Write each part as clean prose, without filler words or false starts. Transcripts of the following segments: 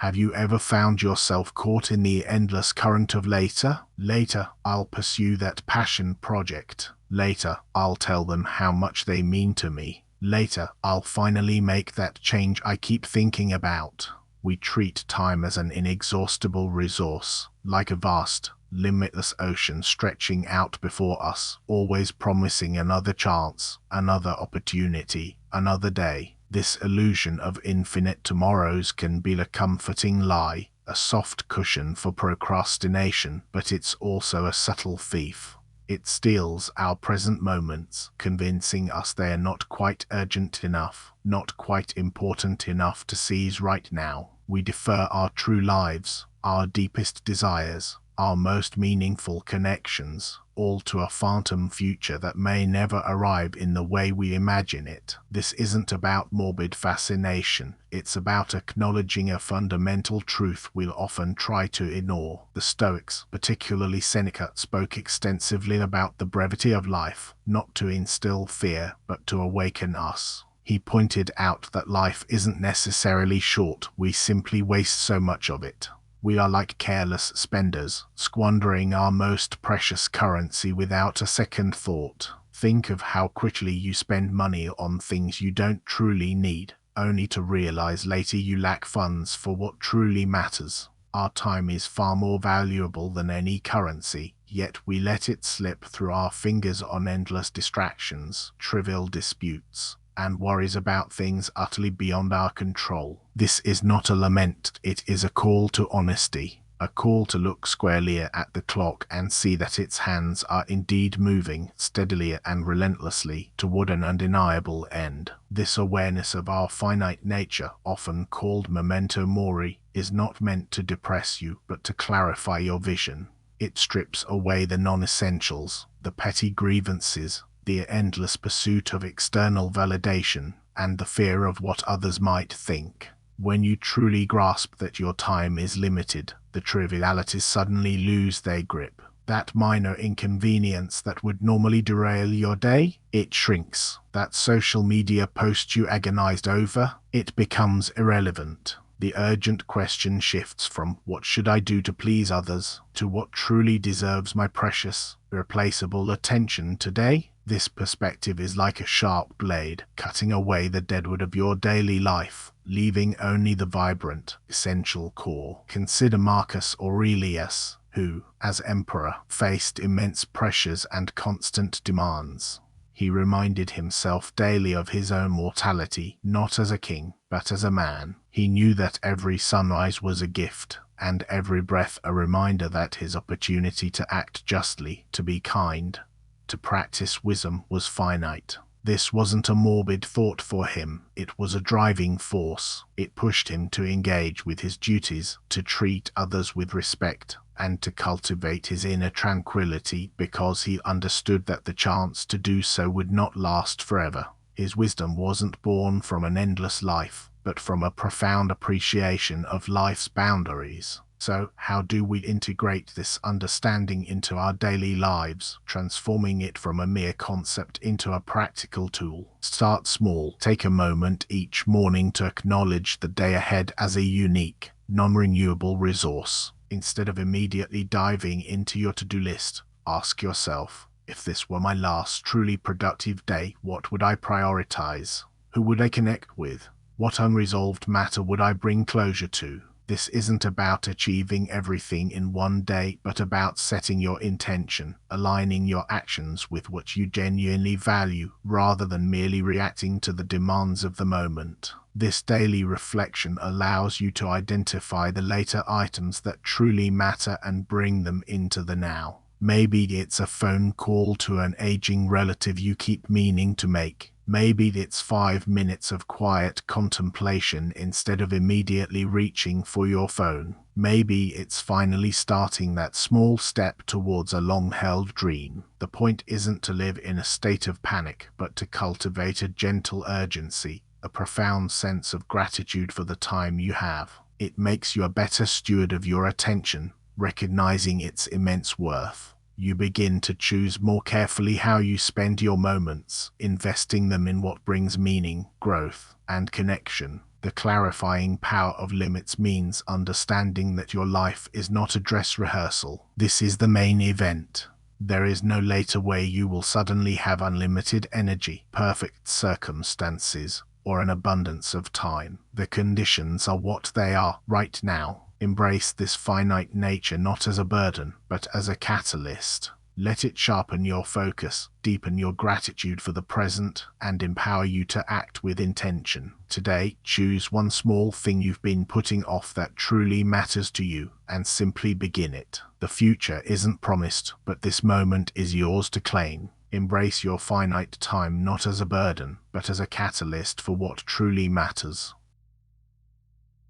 Have you ever found yourself caught in the endless current of later? Later, I'll pursue that passion project. Later, I'll tell them how much they mean to me. Later, I'll finally make that change I keep thinking about. We treat time as an inexhaustible resource, like a vast, limitless ocean stretching out before us, always promising another chance, another opportunity, another day. This illusion of infinite tomorrows can be a comforting lie, a soft cushion for procrastination, but it's also a subtle thief. It steals our present moments, convincing us they are not quite urgent enough, not quite important enough to seize right now. We defer our true lives, our deepest desires, our most meaningful connections, all to a phantom future that may never arrive in the way we imagine it. This isn't about morbid fascination, it's about acknowledging a fundamental truth we'll often try to ignore. The Stoics, particularly Seneca, spoke extensively about the brevity of life, not to instill fear, but to awaken us. He pointed out that life isn't necessarily short, we simply waste so much of it. We are like careless spenders, squandering our most precious currency without a second thought. Think of how quickly you spend money on things you don't truly need, only to realize later you lack funds for what truly matters. Our time is far more valuable than any currency, yet we let it slip through our fingers on endless distractions, trivial disputes, and worries about things utterly beyond our control. This is not a lament, it is a call to honesty, a call to look squarely at the clock and see that its hands are indeed moving steadily and relentlessly toward an undeniable end. This awareness of our finite nature, often called memento mori, is not meant to depress you, but to clarify your vision. It strips away the non-essentials, the petty grievances, the endless pursuit of external validation, and the fear of what others might think. When you truly grasp that your time is limited, the trivialities suddenly lose their grip. That minor inconvenience that would normally derail your day, it shrinks. That social media post you agonized over, it becomes irrelevant. The urgent question shifts from what should I do to please others to what truly deserves my precious, irreplaceable attention today. This perspective is like a sharp blade, cutting away the deadwood of your daily life, leaving only the vibrant, essential core. Consider Marcus Aurelius, who, as emperor, faced immense pressures and constant demands. He reminded himself daily of his own mortality, not as a king, but as a man. He knew that every sunrise was a gift, and every breath a reminder that his opportunity to act justly, to be kind, to practice wisdom was finite. This wasn't a morbid thought for him, it was a driving force. It pushed him to engage with his duties, to treat others with respect, and to cultivate his inner tranquility because he understood that the chance to do so would not last forever. His wisdom wasn't born from an endless life, but from a profound appreciation of life's boundaries. So, how do we integrate this understanding into our daily lives, transforming it from a mere concept into a practical tool? Start small. Take a moment each morning to acknowledge the day ahead as a unique, non-renewable resource. Instead of immediately diving into your to-do list, ask yourself, if this were my last truly productive day, what would I prioritize? Who would I connect with? What unresolved matter would I bring closure to? This isn't about achieving everything in one day, but about setting your intention, aligning your actions with what you genuinely value, rather than merely reacting to the demands of the moment. This daily reflection allows you to identify the later items that truly matter and bring them into the now. Maybe it's a phone call to an aging relative you keep meaning to make. Maybe it's 5 minutes of quiet contemplation instead of immediately reaching for your phone. Maybe it's finally starting that small step towards a long-held dream. The point isn't to live in a state of panic, but to cultivate a gentle urgency, a profound sense of gratitude for the time you have. It makes you a better steward of your attention, recognizing its immense worth. You begin to choose more carefully how you spend your moments, investing them in what brings meaning, growth, and connection. The clarifying power of limits means understanding that your life is not a dress rehearsal. This is the main event. There is no later way you will suddenly have unlimited energy, perfect circumstances, or an abundance of time. The conditions are what they are right now. Embrace this finite nature not as a burden, but as a catalyst. Let it sharpen your focus, deepen your gratitude for the present, and empower you to act with intention. Today, choose one small thing you've been putting off that truly matters to you, and simply begin it. The future isn't promised, but this moment is yours to claim. Embrace your finite time not as a burden, but as a catalyst for what truly matters.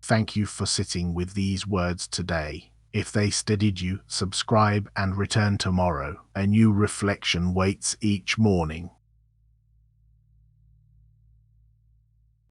Thank you for sitting with these words today. If they steadied you, subscribe and return tomorrow. A new reflection waits each morning.